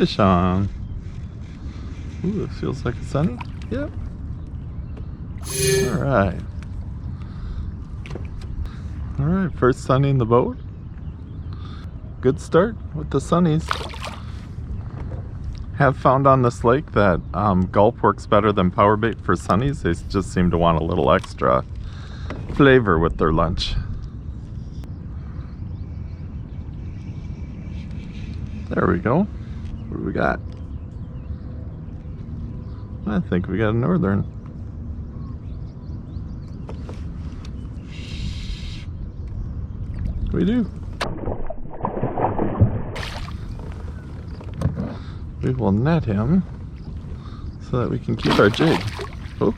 Fish on. Ooh, it feels like a sunny. Yep. Alright. Alright, first sunny in the boat. Good start with the sunnies. Have found on this lake that gulp works better than power bait for sunnies. They just seem to want a little extra flavor with their lunch. There we go. What do we got? I think we got a northern. We do. We will net him so that we can keep our jig. Oh.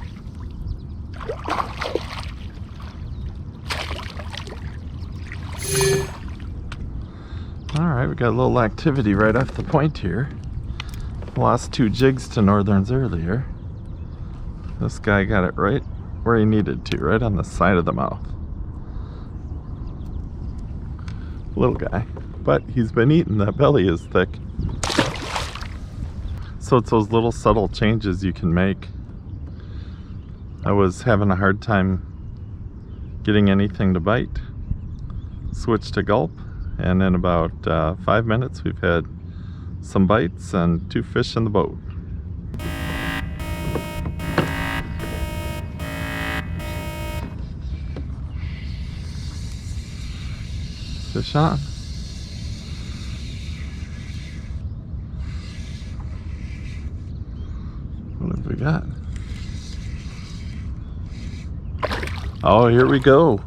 Alright, we got a little activity right off the point here. Lost 2 jigs to northerns earlier. This guy got it right where he needed to, right on the side of the mouth. Little guy, but he's been eating. That belly is thick. So it's those little subtle changes you can make. I was having a hard time getting anything to bite. Switched to gulp, and in about 5 minutes we've had some bites and 2 fish in the boat. Fish on. What have we got? Oh, here we go.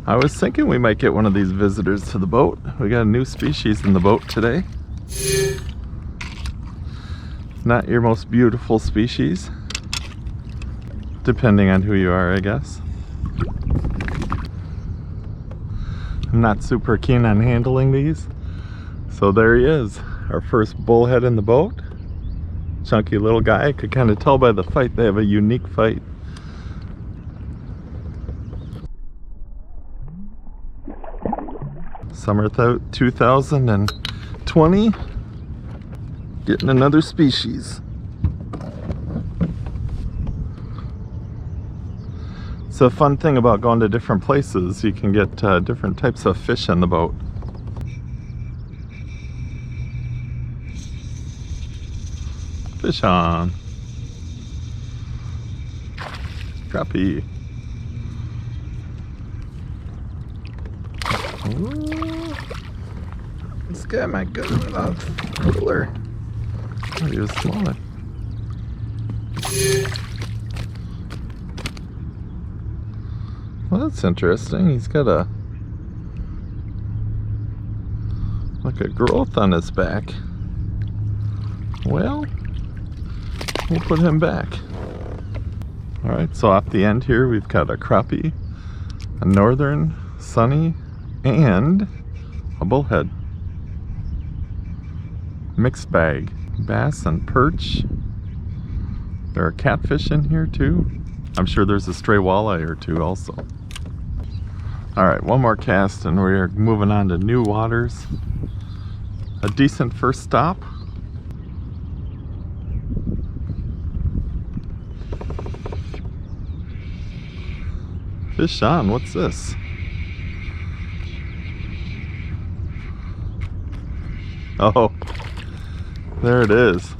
I was thinking we might get one of these visitors to the boat. We got a new species in the boat today. Not your most beautiful species, depending on who you are, I guess. I'm not super keen on handling these. So there he is, our first bullhead in the boat. Chunky little guy. I could kind of tell by the fight, they have a unique fight. Summer 2020, getting another species. It's a fun thing about going to different places. You can get different types of fish in the boat. Fish on. Crappie. Ooh. This guy might go without cooler. Oh, he was smaller. Well, that's interesting. He's got like a growth on his back. Well, we'll put him back. Alright, so off the end here we've got a crappie, a northern, sunny, and a bullhead. Mixed bag. Bass and perch. There are catfish in here too. I'm sure there's a stray walleye or 2 also. Alright, one more cast and we're moving on to new waters. A decent first stop. Fish on, what's this? Oh, there it is.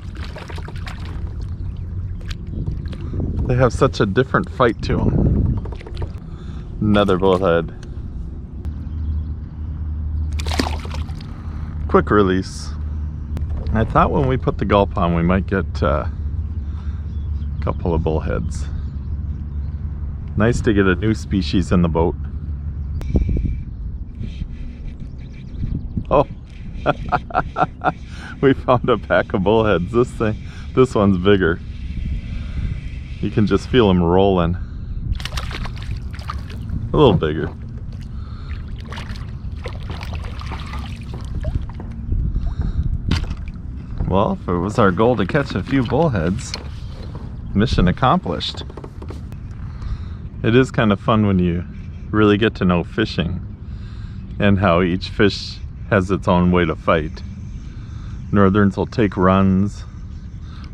They have such a different fight to them. Another bullhead. Quick release. I thought when we put the gulp on we might get a couple of bullheads. Nice to get a new species in the boat. Oh, we found a pack of bullheads. This one's bigger. You can just feel them rolling. A little bigger. Well, if it was our goal to catch a few bullheads, mission accomplished. It is kind of fun when you really get to know fishing and how each fish has its own way to fight. Northerns will take runs.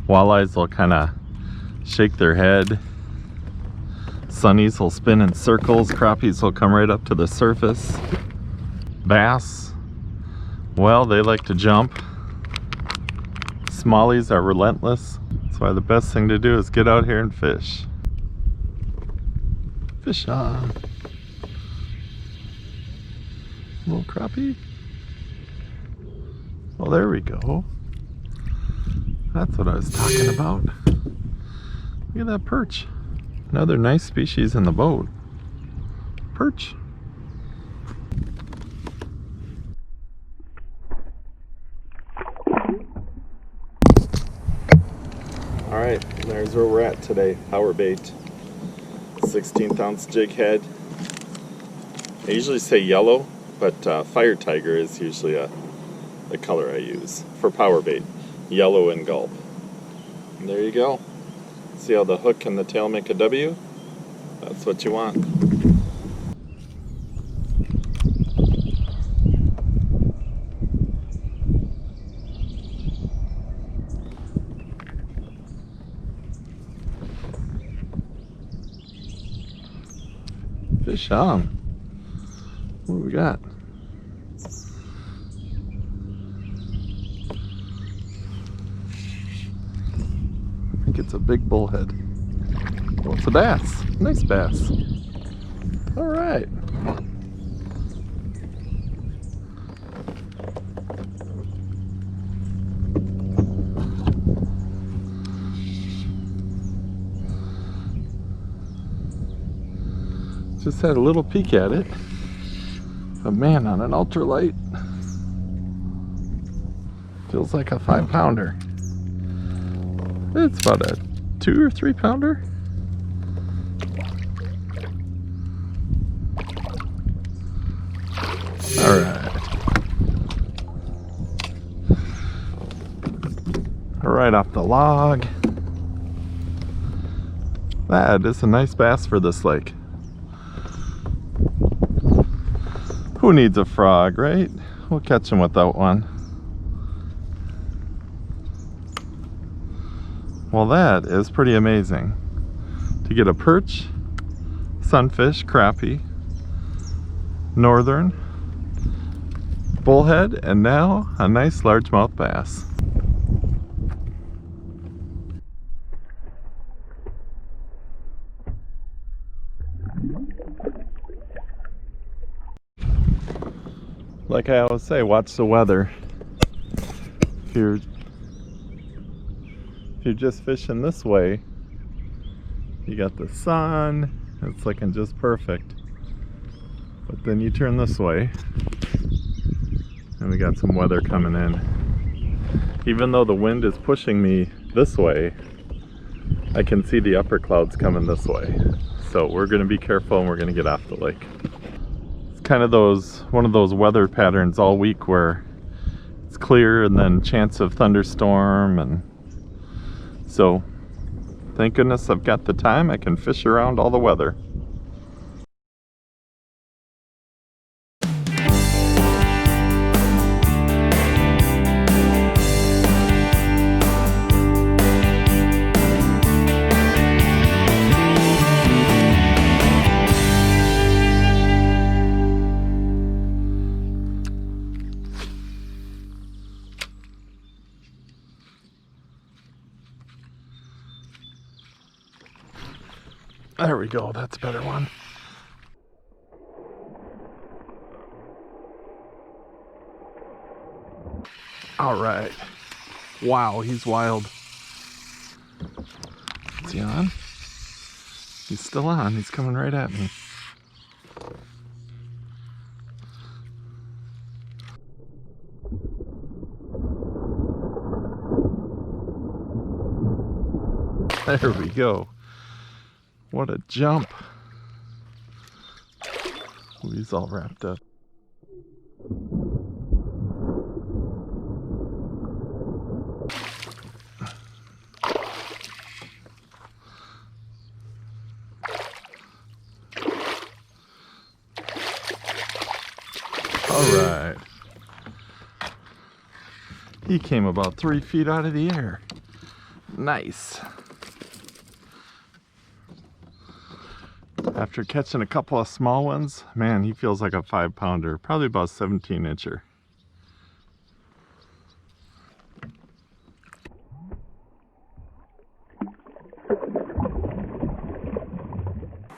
Walleyes will kind of shake their head. Sunnies will spin in circles. Crappies will come right up to the surface. Bass, well, they like to jump. Smallies are relentless. That's why the best thing to do is get out here and fish. Fish on. Little crappie. Well, there we go. That's what I was talking about. Look at that perch. Another nice species in the boat. Perch. Alright, there's where we're at today. Power bait. 16th ounce jig head. I usually say yellow, but Fire Tiger is usually the color I use for power bait. Yellow and gulp. And there you go. See how the hook and the tail make a W? That's what you want. Fish on. What do we got? I think it's a big bullhead. Oh, it's a bass. Nice bass. All right. Just had a little peek at it. But man, on an ultralight, feels like a 5-pounder. It's about a 2 or 3 pounder. All right. Right off the log. That is a nice bass for this lake. Who needs a frog, right? We'll catch him without one. Well, that is pretty amazing. To get a perch, sunfish, crappie, northern, bullhead, and now a nice largemouth bass. Like I always say, watch the weather. If you're just fishing this way, you got the sun, it's looking just perfect. But then you turn this way, and we got some weather coming in. Even though the wind is pushing me this way, I can see the upper clouds coming this way. So we're gonna be careful and we're gonna get off the lake. Kind of one of those weather patterns all week where it's clear and then chance of thunderstorm, and so thank goodness I've got the time. I can fish around all the weather. There we go, that's a better one. All right. Wow, he's wild. Is he on? He's still on, he's coming right at me. There we go. What a jump. Ooh, he's all wrapped up. All right. He came about 3 feet out of the air. Nice. After catching a couple of small ones, man, he feels like a 5-pounder, probably about 17-incher.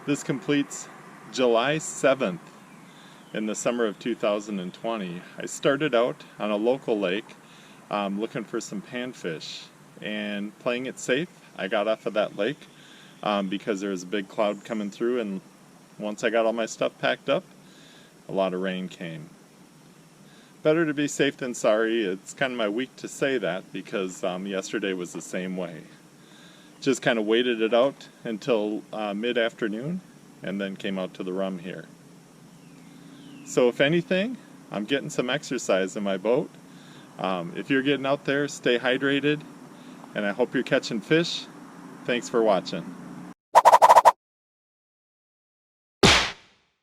This completes July 7th in the summer of 2020. I started out on a local lake looking for some panfish, and playing it safe, I got off of that lake because there was a big cloud coming through, and once I got all my stuff packed up, a lot of rain came. Better to be safe than sorry. It's kind of my week to say that because yesterday was the same way. Just kind of waited it out until mid-afternoon and then came out to the rum here. So if anything, I'm getting some exercise in my boat. If you're getting out there, stay hydrated, and I hope you're catching fish. Thanks for watching.